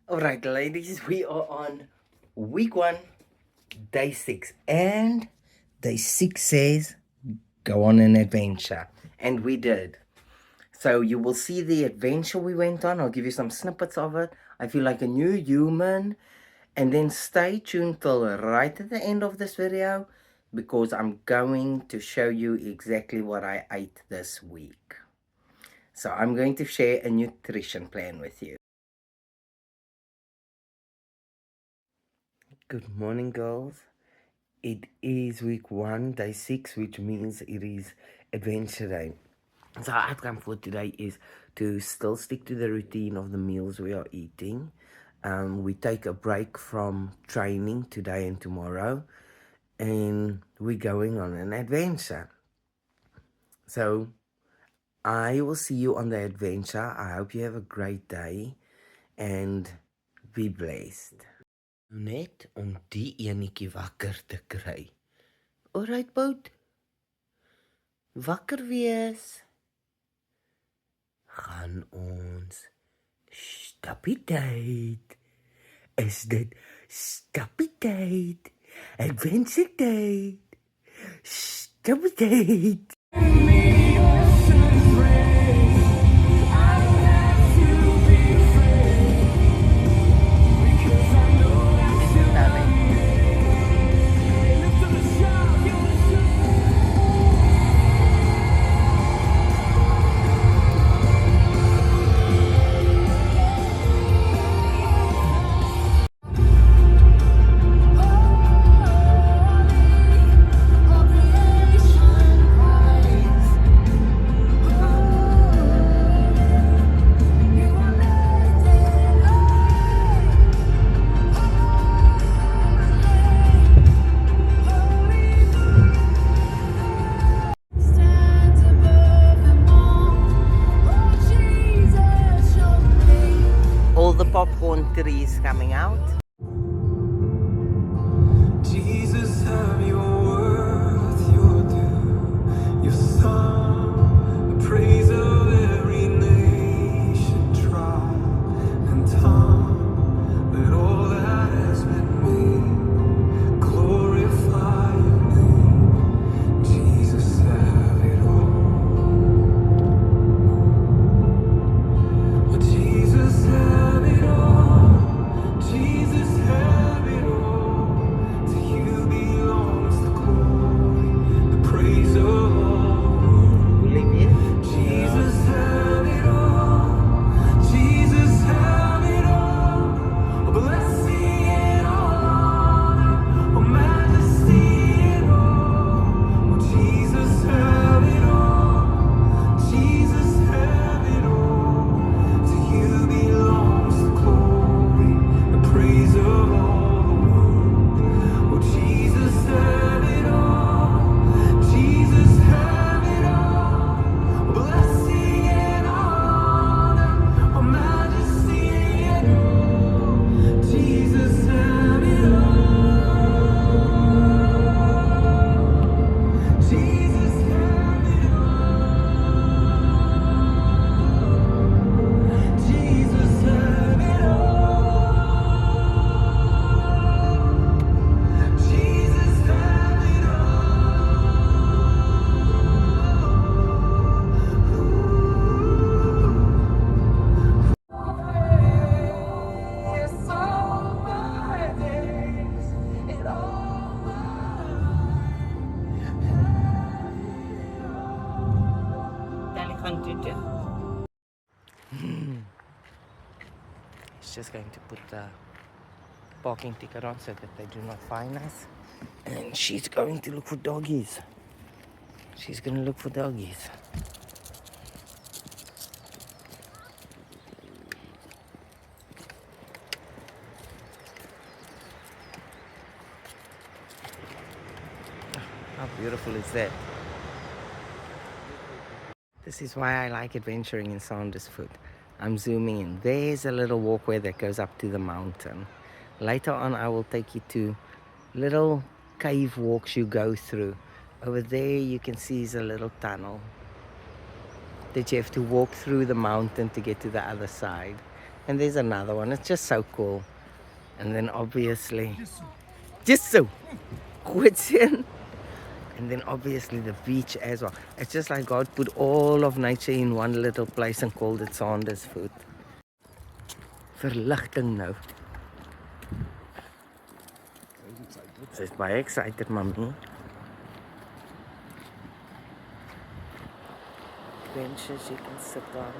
Alright, ladies, we are on week 1, day 6, and day 6 says go on an adventure, and we did. So you will see the adventure we went on. I'll give you some snippets of it. I feel like a new human, and then stay tuned till right at the end of this video because I'm going to show you exactly what I ate this week. So I'm going to share a nutrition plan with you. Good morning, girls. It is week 1, day 6, which means it is adventure day. So our outcome for today is to still stick to the routine of the meals we are eating. We take a break from training today and tomorrow, and we're going on an adventure. So I will see you on the adventure. I hope you have a great day and be blessed. Net om die enetjie wakker te kry. Alright, boat. Wakker wees. Gaan ons stappie tyd. Is dit stappie tyd? Adventure tyd. Stappie tyd. All the popcorn trees coming out. Jesus, have your worth, your due, your song, the praise of every nation, tribe, and tongue. Let all that has been made glorify your name. Jesus, have it all. Jesus, have it all. Jesus, have it all. To you belongs the glory, the praise of all. Jesus, have it all. Jesus, have it all. A blessing and all honor, a majesty and all. Oh, Jesus, have it all. Jesus, have it all. To you belongs the glory, the praise of all the world. Oh, Jesus, have it all. Jesus, have it all. A blessing and honor, a majesty and all. Jesus, have it all. Jesus, have it all. Jesus, have it all. Jesus, have it all. Yes, all my days, and all my He's just going to put the parking ticket on so that they do not fine us. And she's going to look for doggies. She's going to look for doggies. How beautiful is that? This is why I like adventuring in Saundersfoot. I'm zooming in. There's a little walkway that goes up to the mountain. Later on, I will take you to little cave walks you go through. Over there, you can see is a little tunnel that you have to walk through the mountain to get to the other side. And there's another one. It's just so cool. And then obviously, just so, Goedsien. And then obviously the beach as well. It's just like God put all of nature in one little place and called it Saundersfoot. Verligting nou. Sy's baie excited, mommy. Benches you can sit on.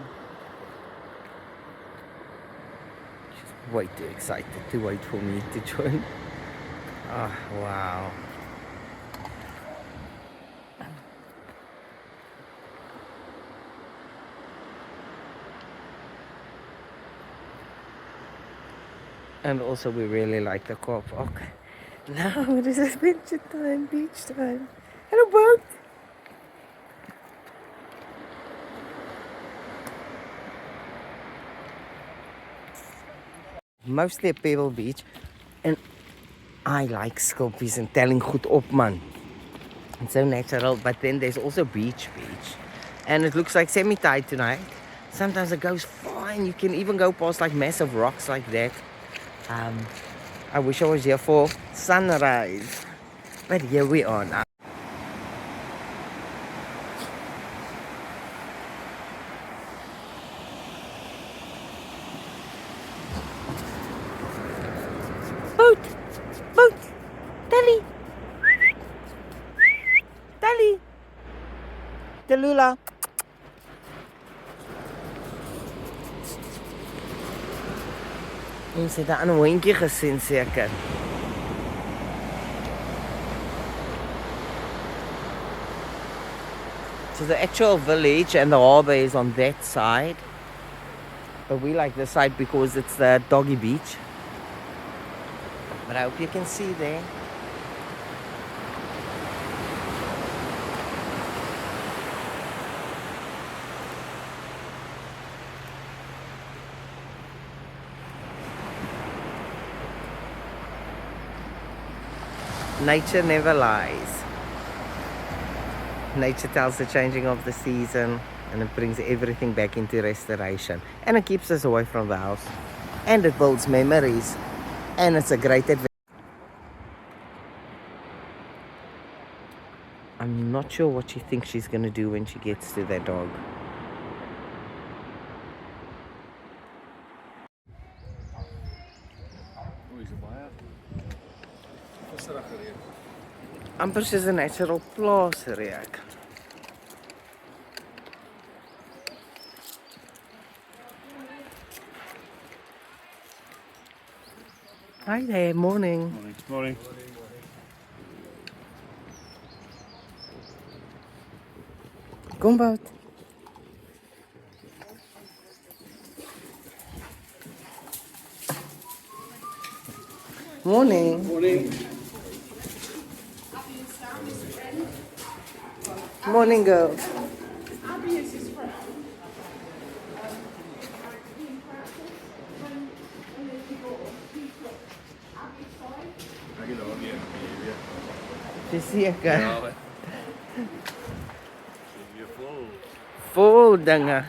She's way too excited to wait for me to join. Oh, wow. And also we really like the Kaap. Okay. Now it is adventure time, beach time. And a boat. Mostly a pebble beach. And I like sculpies and telling goed op, man. It's so natural. But then there's also beach. And it looks like semi-tide tonight. Sometimes it goes fine. You can even go past like massive rocks like that. I wish I was here for sunrise, but here we are now. Boat, Tally, Tallulah. Ons het 'n hondjie gesien seker. So the actual village and the harbour is on that side. But we like this side because it's the doggy beach. But I hope you can see there. Nature never lies. Nature tells the changing of the season, and it brings everything back into restoration. And it keeps us away from the house. And it builds memories. And it's a great adventure. I'm not sure what she thinks she's going to do when she gets to that dog. Amper soos 'n natural plaasreek. Hi there, morning. Morning. Kom bout. Morning. Morning, girl. Verseker. Vol dinge.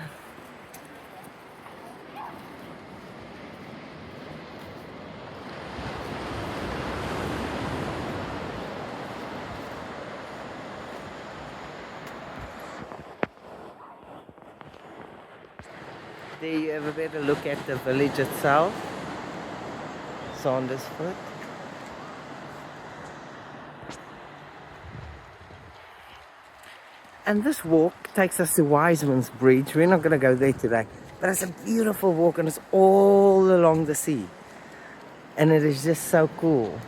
There you have a better look at the village itself. Saundersfoot. And this walk takes us to Wiseman's Bridge. We're not going to go there today. But it's a beautiful walk and it's all along the sea. And it is just so cool.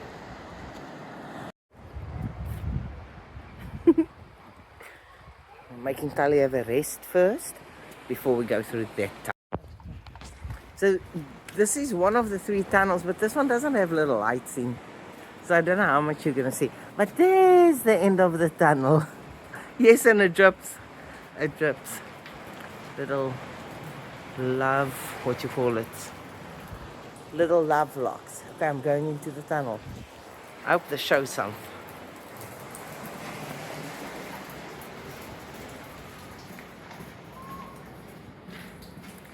I'm making Tally have a rest first before we go through that tunnel. So this is one of the 3 tunnels, but this one doesn't have little lights in. So I don't know how much you're going to see. But there's the end of the tunnel. Yes, and it drips. It drips. Little love, what you call it? Little love locks. Okay, I'm going into the tunnel. I hope they show some.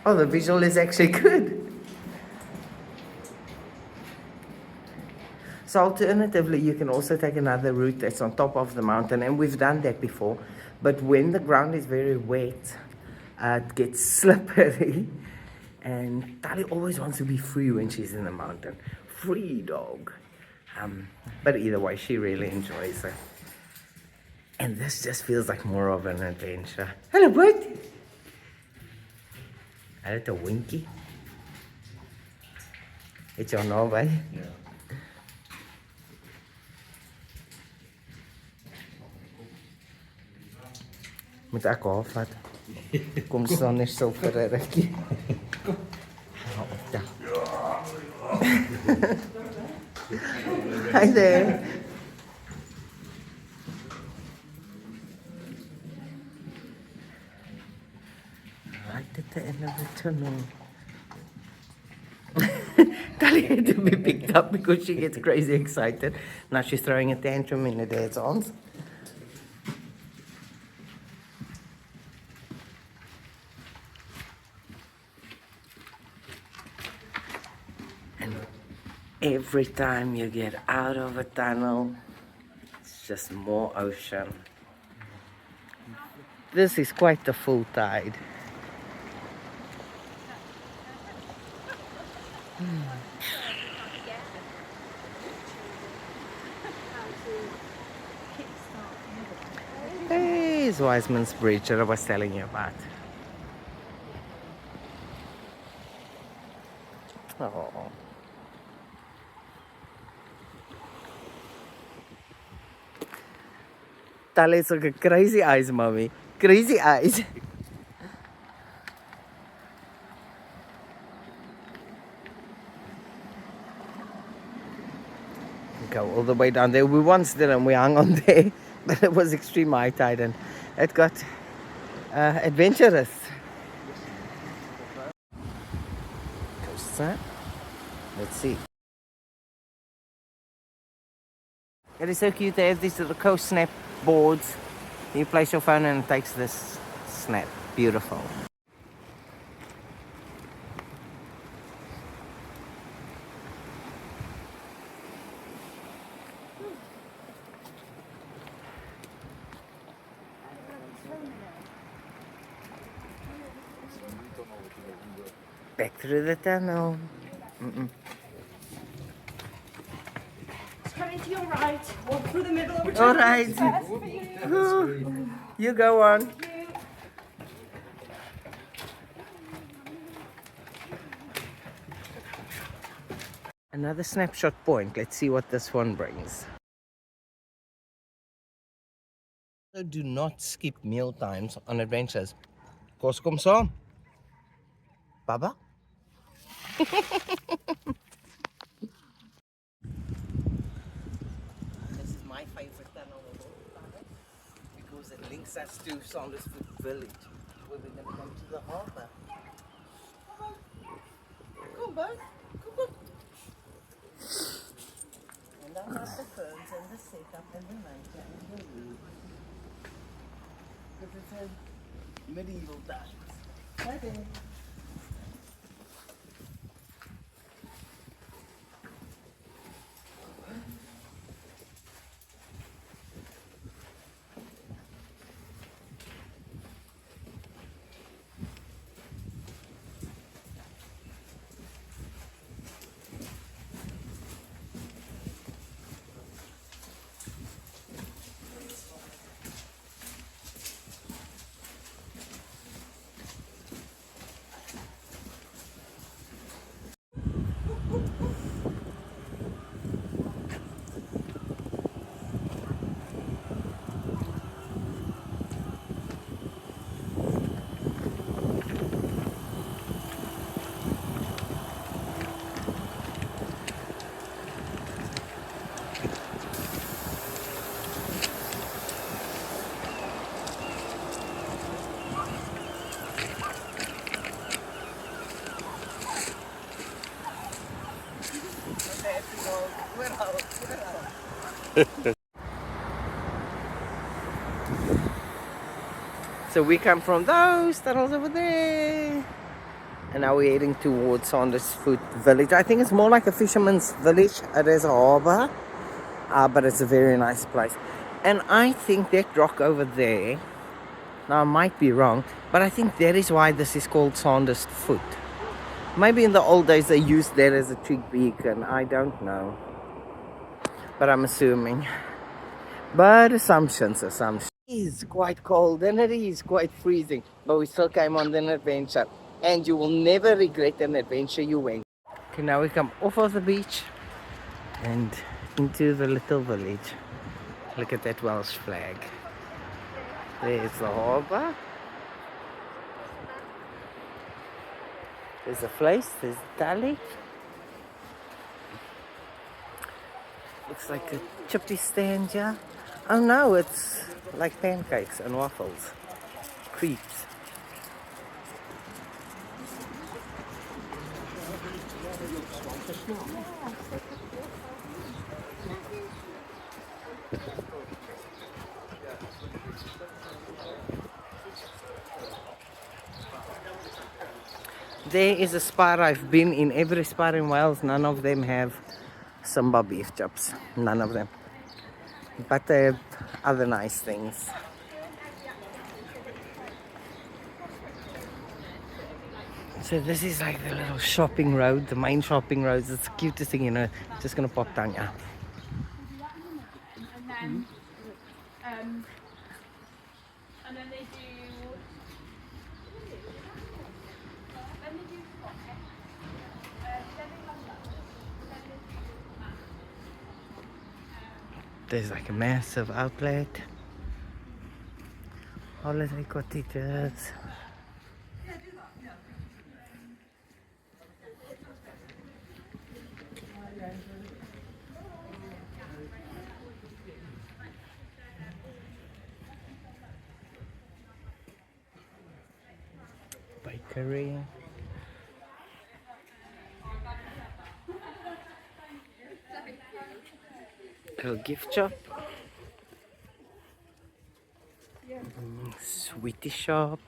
Oh, the visual is actually good. So alternatively, you can also take another route that's on top of the mountain, and we've done that before. But when the ground is very wet, it gets slippery, and Tali always wants to be free when she's in the mountain. Free dog. But either way, she really enjoys it. And this just feels like more of an adventure. Hello, bud. I had a winky. It's your naby. Ja. Moet ek haar vat. Kom staan net so vir 'n rukkie. Ja. Hi there. Right at the end of the tunnel. Tali had to be picked up because she gets crazy excited. Now she's throwing a tantrum in her dad's arms. And every time you get out of a tunnel, it's just more ocean. This is quite the full tide. Here's Wiseman's Bridge that I was telling you about. Oh. Tali's like a crazy eyes, mommy. Crazy eyes. Go all the way down there. We once did and we hung on there, but it was extreme high tide and it got adventurous. Coaster. Let's see. It is so cute. They have these little coast snap boards. You place your phone and it takes this snap. Beautiful. Back through the tunnel. It's coming to your right. Walk through the middle. All right. You go on. Another snapshot point. Let's see what this one brings. So do not skip meal times on adventures. Kos kom saam. Baba? This is my favorite tunnel of all because it links us to Saundersfoot Village, where we're going to come to the harbour. Come back, come back. And I love the ferns and the setup and the nature and the roof. Because it's a medieval times. Hi there. So we come from those tunnels over there. And now we're heading towards Saundersfoot village. I think it's more like a fisherman's village. There's a harbour, but it's a very nice place. And I think that rock over there, now I might be wrong, but I think that is why this is called Saundersfoot. Maybe in the old days they used that as a trig beacon, I don't know. But I'm assuming. But assumptions. It's quite cold and it is quite freezing, but we still came on an adventure. And you will never regret an adventure you went. Okay, now we come off of the beach and into the little village. Look at that Welsh flag. There's the harbour. There's a place, there's the tally. Looks like a chippy stand here. Oh no, it's like pancakes and waffles. Crepes. There is a spar. I've been in every spar in Wales. None of them have Simba beef chops. None of them. But they have other nice things. So this is like the little shopping road, the main shopping road. It's the cutest thing, you know. Just gonna pop down, yeah. And then they do. There's like a massive outlet. Holiday cottages. Bakery. Little gift shop. Sweetie shop.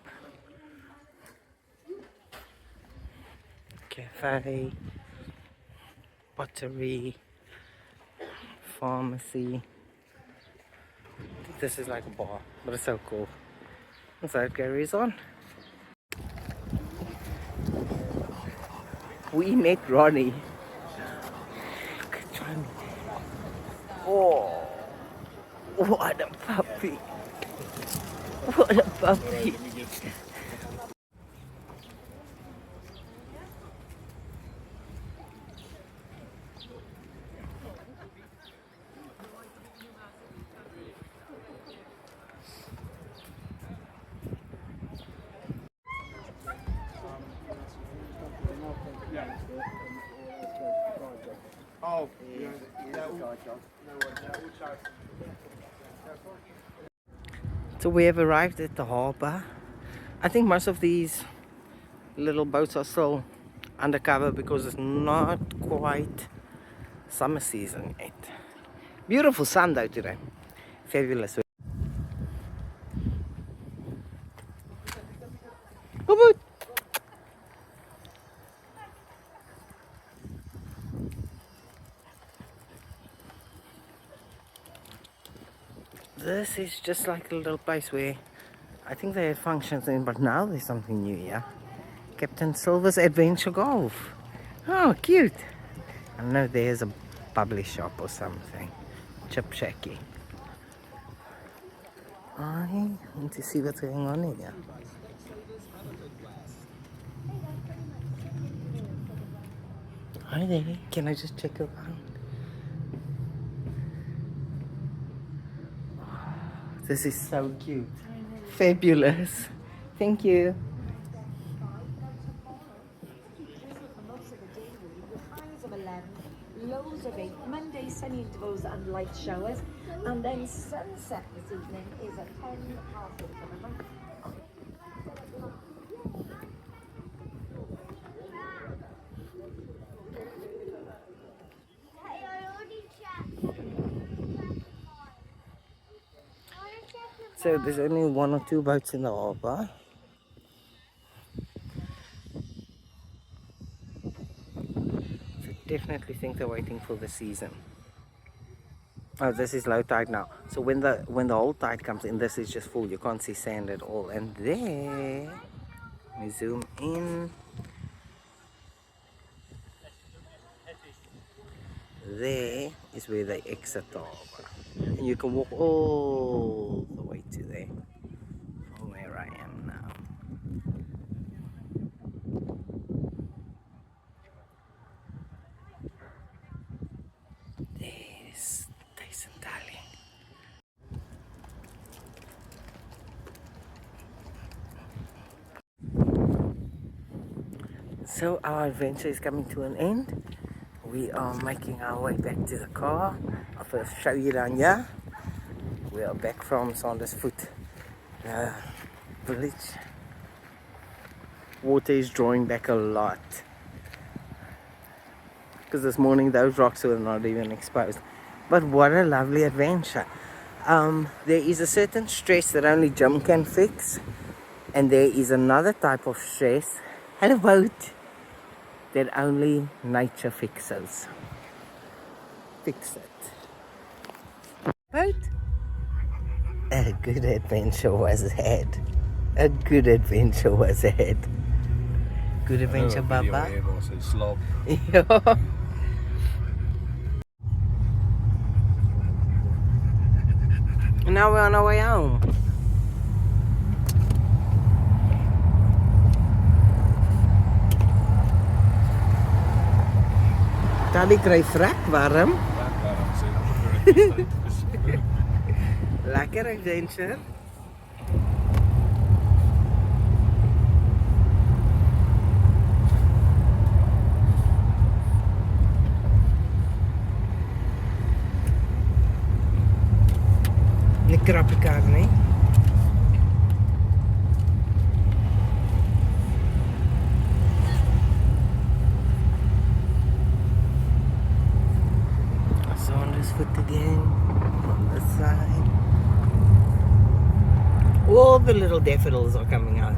Cafe. Pottery. Pharmacy. I think this is like a bar, but it's so cool. And so it carries on. We met Ronnie. Look at Ronnie. Oh, what a puppy. What a puppy. So we have arrived at the harbour. I think most of these little boats are still undercover because it's not quite summer season yet. Beautiful sun though today. Fabulous. This is just like a little place where I think they had functions in, but now there's something new here. Captain Silver's Adventure Golf. Oh, cute. I know there's a bubbly shop or something. Chip Shacky. I want to see what's going on here. Hi there. Can I just check around? This is so cute. Fabulous. Thank you. Highs of 11, lows of 8, Monday sunny intervals and light showers, and then sunset this evening is at 10 past 8. So there's only 1 or 2 boats in the harbour. definitely think they're waiting for the season. Oh, this is low tide now. So when the whole tide comes in, this is just full. You can't see sand at all. And there, we zoom in. There is where they exit the harbour. And you can walk all the way to there from where I am now. There's Tyson Darling. So our adventure is coming to an end. We are making our way back to the car. I'll first show you down here. We are back from Sandersfoot village. Water is drawing back a lot. Because this morning those rocks were not even exposed. But what a lovely adventure. There is a certain stress that only gym can fix. And there is another type of stress. Hello boat. That only nature fixes. Fix it. Boat. A good adventure was ahead. A good adventure was ahead. Good adventure, Baba. Yeah. Now we're on our way home. Tadi kry vrek warm. Lekker adventure. Lekker op elkaar, nee? Foot again on this side. All the little daffodils are coming out.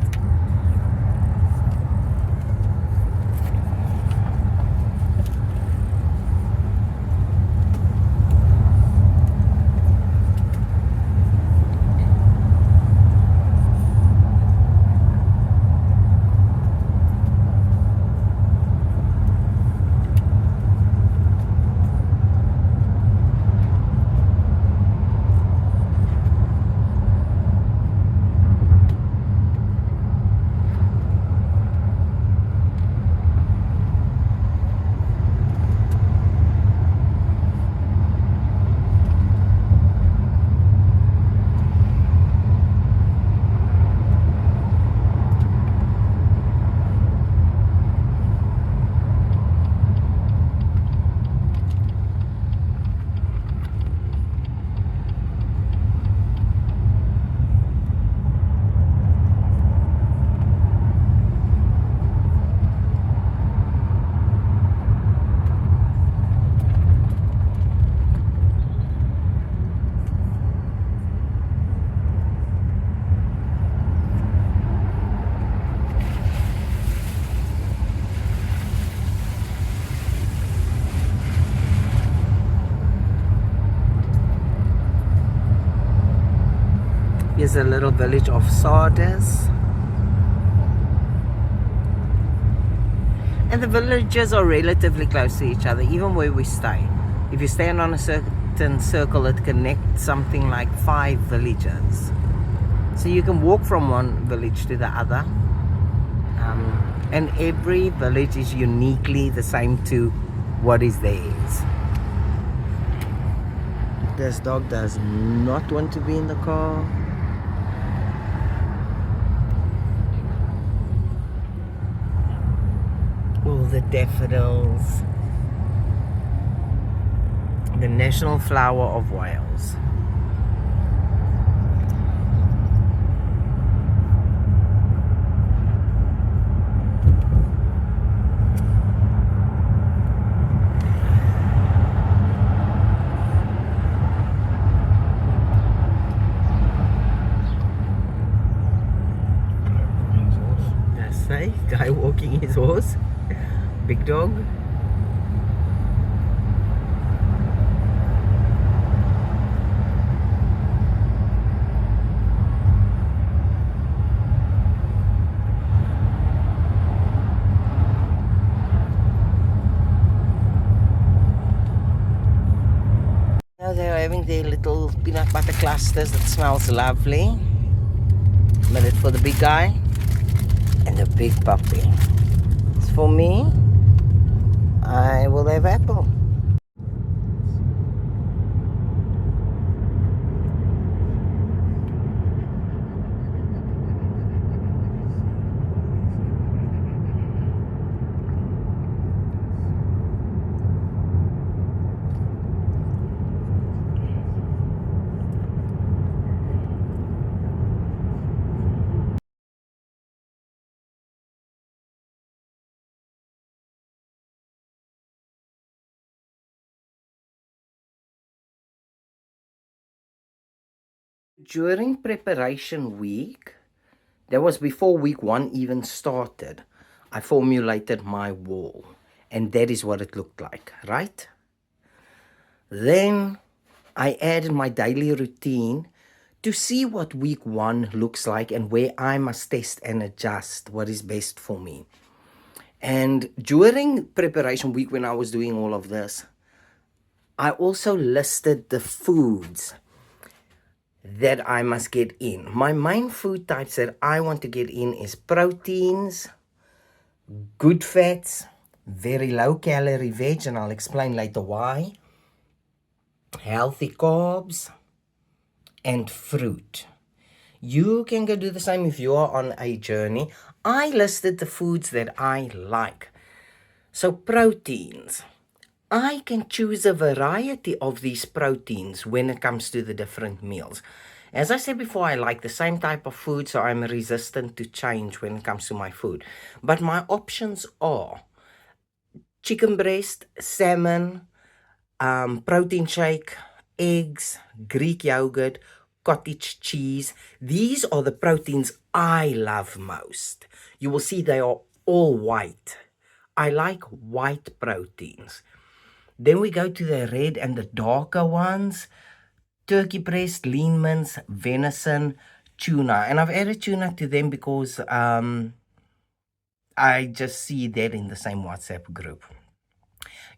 Here's a little village of Sardis. And the villages are relatively close to each other, even where we stay. If you stand on a certain circle, it connects something like 5 villages. So you can walk from one village to the other. And every village is uniquely the same to what is theirs. This dog does not want to be in the car. All the daffodils. The national flower of Wales. That's right, guy walking his horse. Big dog. having their little peanut butter clusters that smells lovely. Minute for the big guy and the big puppy. As for me, I will have apple. During preparation week, that was before week 1 even started, I formulated my wall. And that is what it looked like, right? Then I added my daily routine to see what week 1 looks like and where I must test and adjust what is best for me. And during preparation week, when I was doing all of this, I also listed the foods that I must get in. My main food types that I want to get in is proteins, good fats, very low calorie veg, and I'll explain later why, healthy carbs, and fruit. You can go do the same if you are on a journey. I listed the foods that I like. So proteins. I can choose a variety of these proteins when it comes to the different meals. As I said before, I like the same type of food, so I'm resistant to change when it comes to my food. But my options are chicken breast, salmon, protein shake, eggs, Greek yogurt, cottage cheese. These are the proteins I love most. You will see they are all white. I like white proteins. Then we go to the red and the darker ones. Turkey breast, lean mince, venison, tuna. And I've added tuna to them because I just see that in the same WhatsApp group.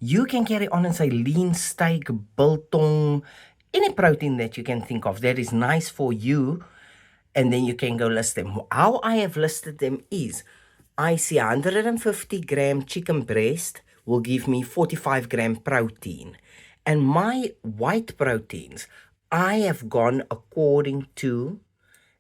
You can carry on and say lean steak, biltong, any protein that you can think of that is nice for you. And then you can go list them. How I have listed them is, I see 150 gram chicken breast will give me 45 gram protein. And my white proteins, I have gone according to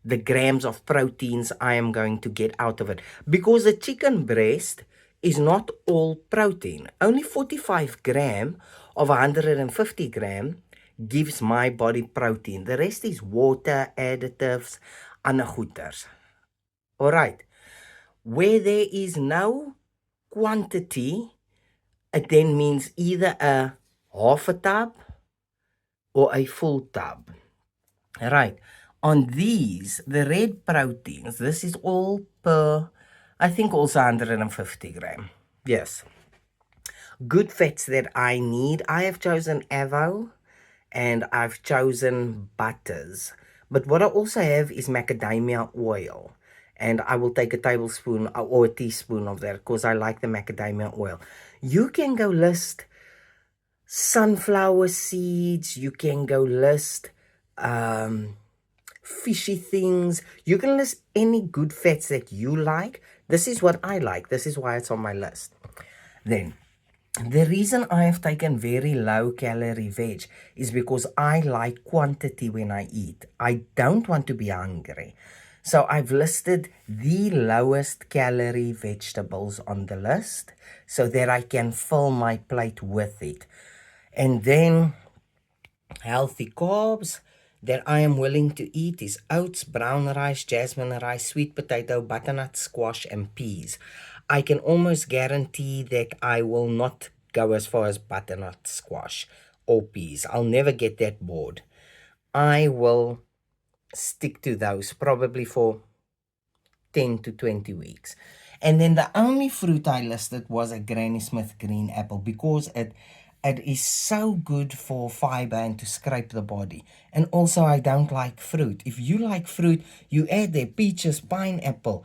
the grams of proteins I am going to get out of it. Because the chicken breast is not all protein. Only 45 gram of 150 gram gives my body protein. The rest is water, additives, ander goeders. Alright. Where there is no quantity, it then means either a half a tub or a full tub. Right. On these, the red proteins, this is all per, I think also 150 gram. Yes. Good fats that I need. I have chosen avo and I've chosen butters. But what I also have is macadamia oil. And I will take a tablespoon or a teaspoon of that because I like the macadamia oil. You can go list sunflower seeds. You can go list fishy things. You can list any good fats that you like. This is what I like. This is why it's on my list. Then, the reason I have taken very low calorie veg is because I like quantity when I eat. I don't want to be hungry. So I've listed the lowest calorie vegetables on the list so that I can fill my plate with it. And then healthy carbs that I am willing to eat is oats, brown rice, jasmine rice, sweet potato, butternut squash, and peas. I can almost guarantee that I will not go as far as butternut squash or peas. I'll never get that bored. I will stick to those probably for 10 to 20 weeks. And then the only fruit I listed was a Granny Smith green apple because it is so good for fiber and to scrape the body. And also I don't like fruit. If you like fruit, you add there peaches, pineapple,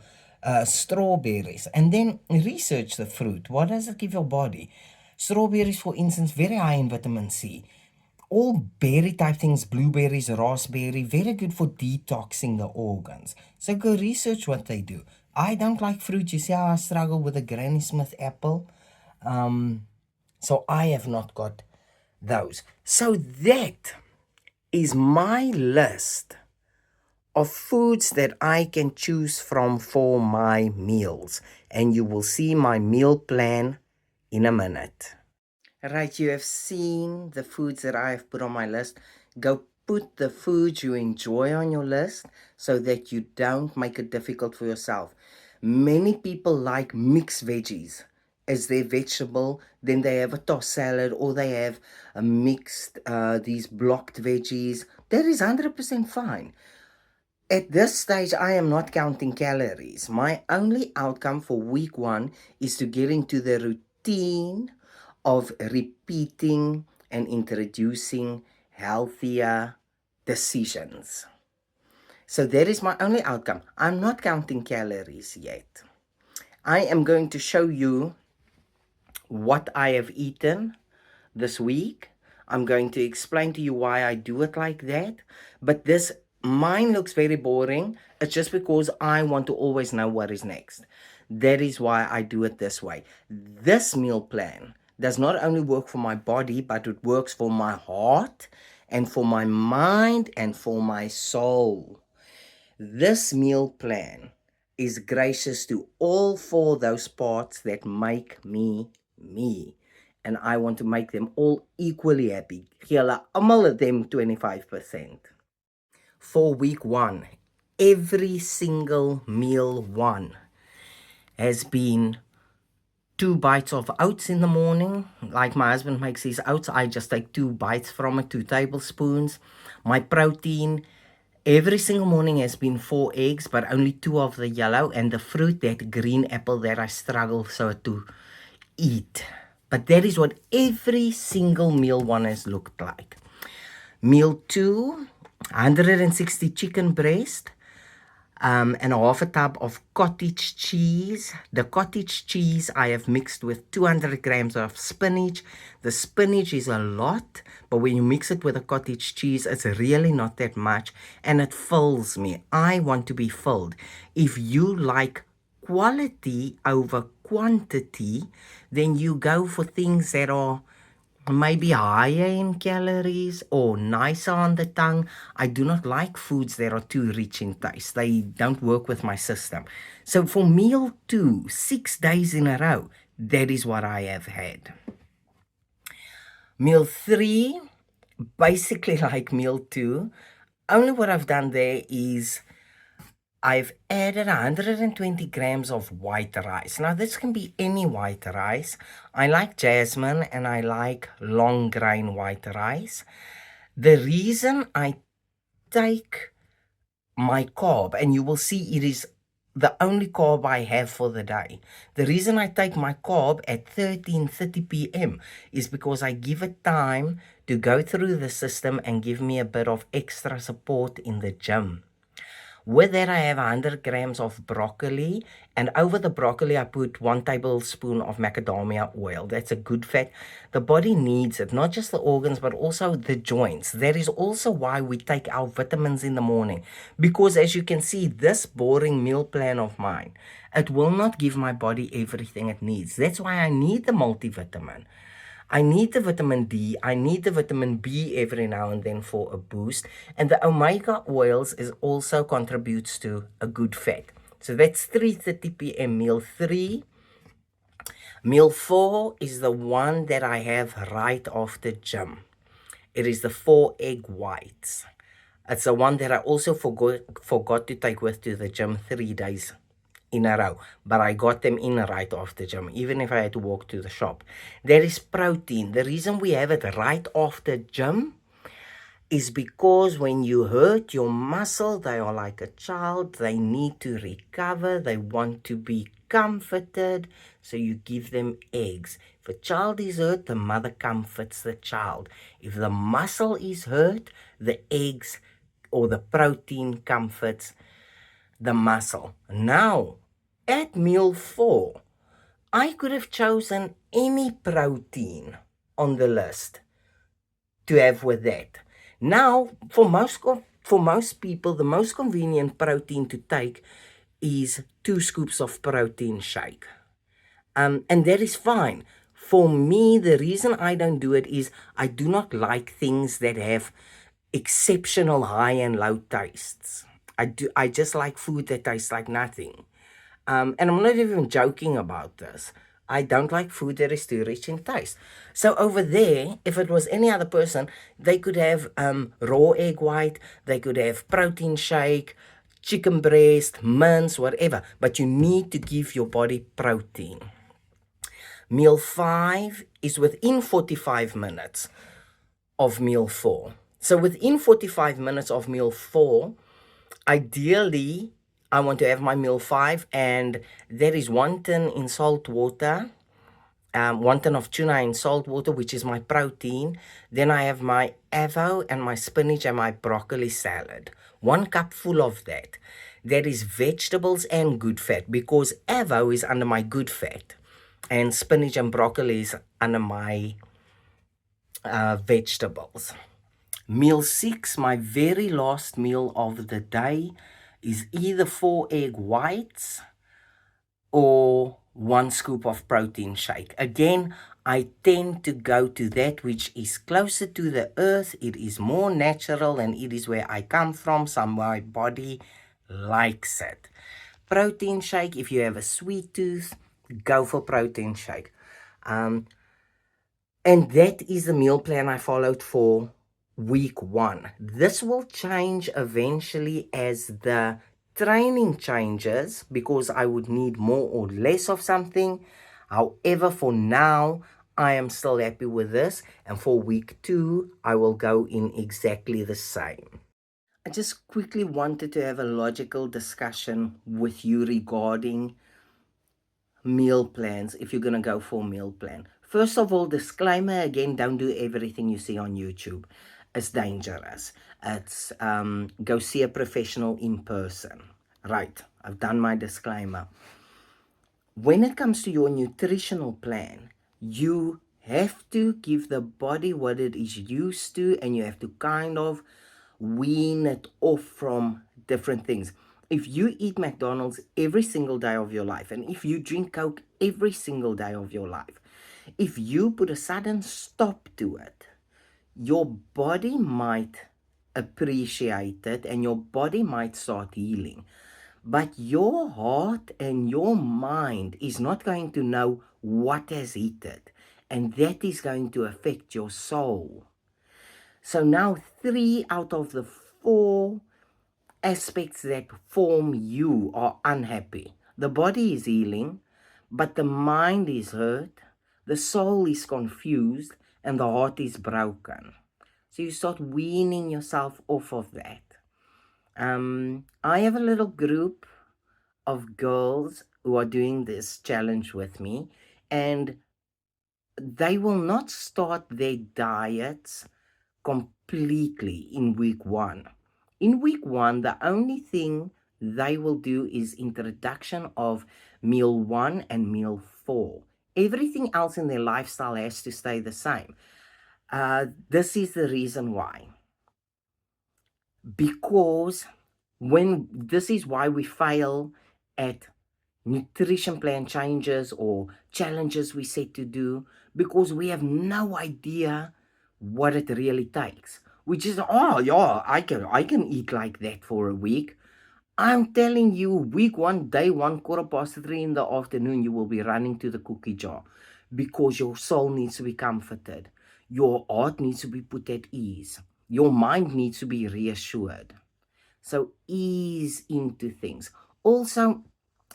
strawberries, and then research the fruit. What does it give your body? Strawberries, for instance, very high in vitamin C. all berry type things, blueberries, raspberry, very good for detoxing the organs. So go research what they do. I don't like fruit. You see how I struggle with a Granny Smith apple? So I have not got those. So that is my list of foods that I can choose from for my meals. And you will see my meal plan in a minute. Right, you have seen the foods that I have put on my list. Go put the foods you enjoy on your list so that you don't make it difficult for yourself. Many people like mixed veggies as their vegetable. Then they have a tossed salad, or they have a mixed, these blocked veggies. That is 100% fine. At this stage, I am not counting calories. My only outcome for week 1 is to get into the routine of repeating and introducing healthier decisions. So that is my only outcome. I'm not counting calories yet. I am going to show you what I have eaten this week. I'm going to explain to you why I do it like that. But mine looks very boring. It's just because I want to always know what is next. That is why I do it this way. This meal plan does not only work for my body, but it works for my heart and for my mind and for my soul. This meal plan is gracious to all 4 those parts that make me me. And I want to make them all equally happy. Gee hulle almal of them 25%. For week 1, every single meal 1 has been 2 bites of oats in the morning. Like my husband makes his oats, I just take 2 bites from it, 2 tablespoons. My protein every single morning has been 4 eggs, but only 2 of the yellow, and the fruit, that green apple that I struggle so to eat. But that is what every single meal 1 has looked like. Meal 2, 160 chicken breast, and a half a tub of cottage cheese. The cottage cheese I have mixed with 200 grams of spinach. The spinach is a lot, but when you mix it with the cottage cheese, it's really not that much, and it fills me. I want to be filled. If you like quality over quantity, then you go for things that are maybe higher in calories or nicer on the tongue. I do not like foods that are too rich in taste. They don't work with my system. So for meal 2, 6 days in a row, that is what I have had. Meal 3, basically like meal 2. Only what I've done there is I've added 120 grams of white rice. Now, this can be any white rice. I like jasmine and I like long grain white rice. The reason I take my carb, and you will see it is the only carb I have for the day. The reason I take my carb at 13:30 p.m. is because I give it time to go through the system and give me a bit of extra support in the gym. With that, I have 100 grams of broccoli, and over the broccoli, I put 1 tablespoon of macadamia oil. That's a good fat. The body needs it, not just the organs, but also the joints. That is also why we take our vitamins in the morning, because as you can see, this boring meal plan of mine, it will not give my body everything it needs. That's why I need the multivitamin. I need the vitamin D, I need the vitamin B every now and then for a boost. And the omega oils also contributes to a good fat. So that's 3:30 p.m. meal 3. Meal 4 is the one that I have right after gym. It is the 4 egg whites. It's the one that I also forgot to take with to the gym 3 days in a row, but I got them in right after gym, even if I had to walk to the shop. There is protein. The reason we have it right after gym is because when you hurt your muscle, they are like a child. They need to recover. They want to be comforted. So you give them eggs. If a child is hurt, the mother comforts the child. If the muscle is hurt, the eggs or the protein comforts the muscle. Now, at meal 4, I could have chosen any protein on the list to have with that. Now, for most people, the most convenient protein to take is 2 scoops of protein shake. And that is fine. For me, the reason I don't do it is I do not like things that have exceptional high and low tastes. I just like food that tastes like nothing. And I'm not even joking about this. I don't like food that is too rich in taste. So over there, if it was any other person, they could have raw egg white, they could have protein shake, chicken breast, mince, whatever. But you need to give your body protein. Meal 5 is within 45 minutes of meal 4. So within 45 minutes of meal 4, ideally, I want to have my meal 5, and that is wonton in salt water, wonton of tuna in salt water, which is my protein. Then I have my avo and my spinach and my broccoli salad. 1 cup full of that. That is vegetables and good fat, because avo is under my good fat, and spinach and broccoli is under my vegetables. Meal 6, my very last meal of the day, is either 4 egg whites or 1 scoop of protein shake. Again, I tend to go to that which is closer to the earth. It is more natural, and it is where I come from, so my body likes it. Protein shake, if you have a sweet tooth, go for protein shake. And that is the meal plan I followed for week 1. This will change eventually as the training changes, because I would need more or less of something. However, for now, I am still happy with this, and for week 2, I will go in exactly the same. I just quickly wanted to have a logical discussion with you regarding meal plans, if you're going to go for a meal plan. First of all, disclaimer again, don't do everything you see on YouTube. It's dangerous. It's go see a professional in person. Right, I've done my disclaimer. When it comes to your nutritional plan, you have to give the body what it is used to, and you have to kind of wean it off from different things. If you eat McDonald's every single day of your life, and if you drink Coke every single day of your life, if you put a sudden stop to it, your body might appreciate it and your body might start healing. But your heart and your mind is not going to know what has hit it, and that is going to affect your soul. So now 3 out of the 4 aspects that form you are unhappy. The body is healing, but the mind is hurt, the soul is confused, and the heart is broken. So you start weaning yourself off of that. I have a little group of girls who are doing this challenge with me, and they will not start their diets completely in week 1. In week 1, the only thing they will do is introduction of meal 1 and meal 4. Everything else in their lifestyle has to stay the same. This is the reason why. Because this is why we fail at nutrition plan changes or challenges we set to do, because we have no idea what it really takes. We just, I can eat like that for a week. I'm telling you, week 1, day 1, 3:15 in the afternoon, you will be running to the cookie jar, because your soul needs to be comforted. Your heart needs to be put at ease. Your mind needs to be reassured. So ease into things. Also,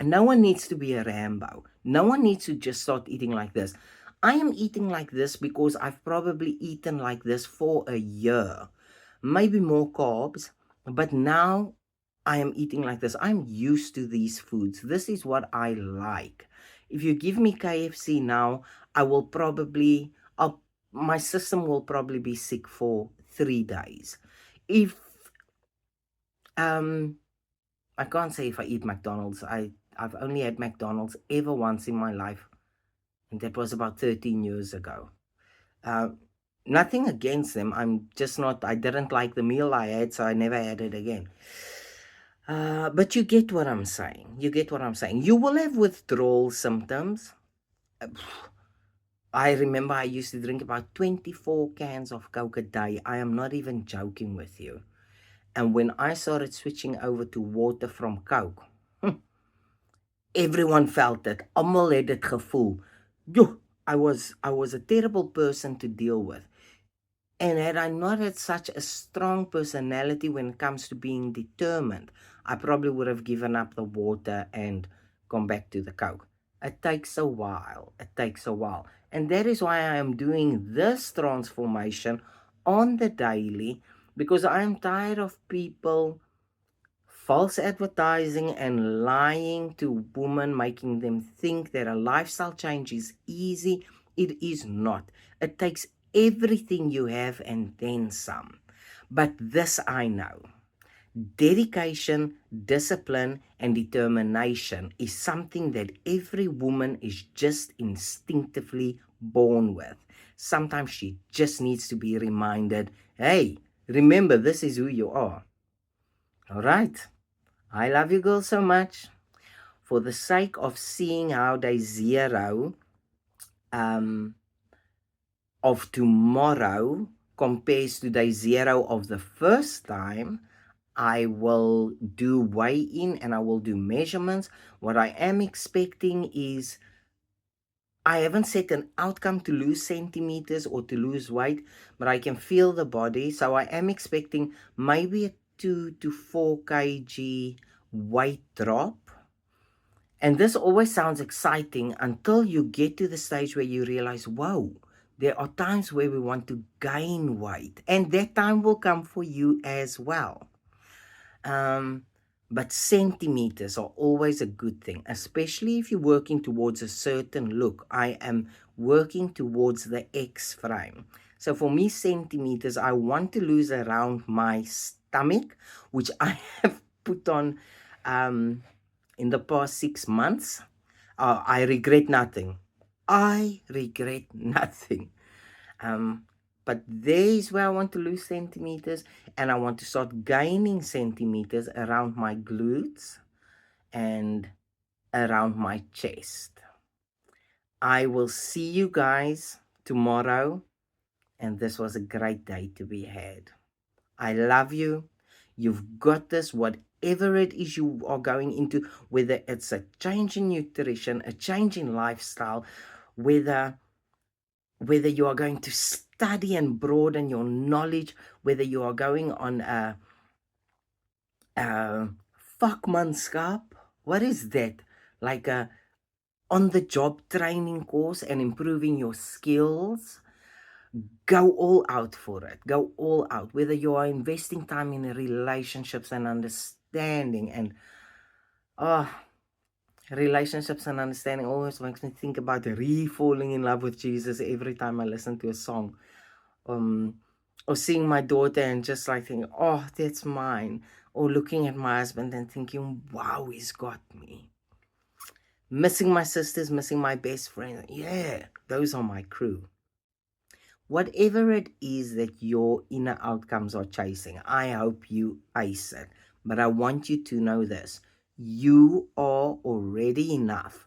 no one needs to be a Rambo. No one needs to just start eating like this. I am eating like this because I've probably eaten like this for a year. Maybe more carbs, but now I am eating like this. I'm used to these foods. This is what I like. If you give me KFC now, my system will probably be sick for 3 days. If I can't say if I eat McDonald's. I've only had McDonald's ever once in my life, and that was about 13 years ago. Nothing against them. I'm just not, I didn't like the meal I had, so I never had it again. But you get what I'm saying. You get what I'm saying. You will have withdrawal symptoms. I remember I used to drink about 24 cans of Coke a day. I am not even joking with you. And when I started switching over to water from Coke, everyone felt it. Almal het dit gevoel. Yo, I was a terrible person to deal with. And had I not had such a strong personality when it comes to being determined, I probably would have given up the water and gone back to the Coke. It takes a while. It takes a while. And that is why I am doing this transformation on the daily, because I am tired of people false advertising and lying to women, making them think that a lifestyle change is easy. It is not. It takes everything you have and then some. But this I know. Dedication, discipline, and determination is something that every woman is just instinctively born with. Sometimes she just needs to be reminded, hey, remember, this is who you are. All right. I love you girls so much. For the sake of seeing how day 0 of tomorrow compares to day 0 of the first time, I will do weigh-in and I will do measurements. What I am expecting is, I haven't set an outcome to lose centimeters or to lose weight, but I can feel the body. So I am expecting maybe a 2 to 4 kg weight drop. And this always sounds exciting until you get to the stage where you realize, whoa, there are times where we want to gain weight. And that time will come for you as well. But centimeters are always a good thing, especially if you're working towards a certain look. I am working towards the X frame. So for me, centimeters, I want to lose around my stomach, which I have put on in the past 6 months. I regret nothing. I regret nothing. But there's where I want to lose centimeters, and I want to start gaining centimeters around my glutes and around my chest. I will see you guys tomorrow, and this was a great day to be had. I love you. You've got this, whatever it is you are going into, whether it's a change in nutrition, a change in lifestyle, whether you are going to study and broaden your knowledge, whether you are going on a vakmanskap, what is that? Like a on-the-job training course and improving your skills. Go all out for it. Go all out. Whether you are investing time in relationships and understanding, and relationships and understanding always makes me think about falling in love with Jesus every time I listen to a song. Or seeing my daughter and just like thinking, oh, that's mine. Or looking at my husband and thinking, wow, he's got me. Missing my sisters, missing my best friend. Yeah, those are my crew. Whatever it is that your inner outcomes are chasing, I hope you ace it. But I want you to know this. You are already enough,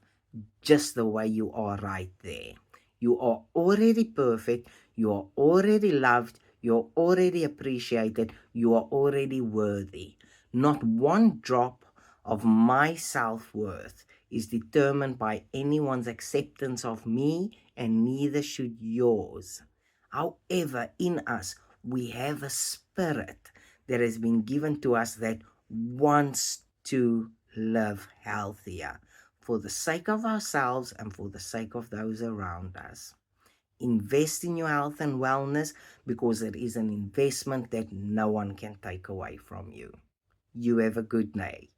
just the way you are right there. You are already perfect. You are already loved. You're already appreciated. You are already worthy. Not one drop of my self-worth is determined by anyone's acceptance of me, and neither should yours. However, in us, we have a spirit that has been given to us that wants to live healthier for the sake of ourselves and for the sake of those around us. Invest in your health and wellness, because it is an investment that no one can take away from you. You have a good day.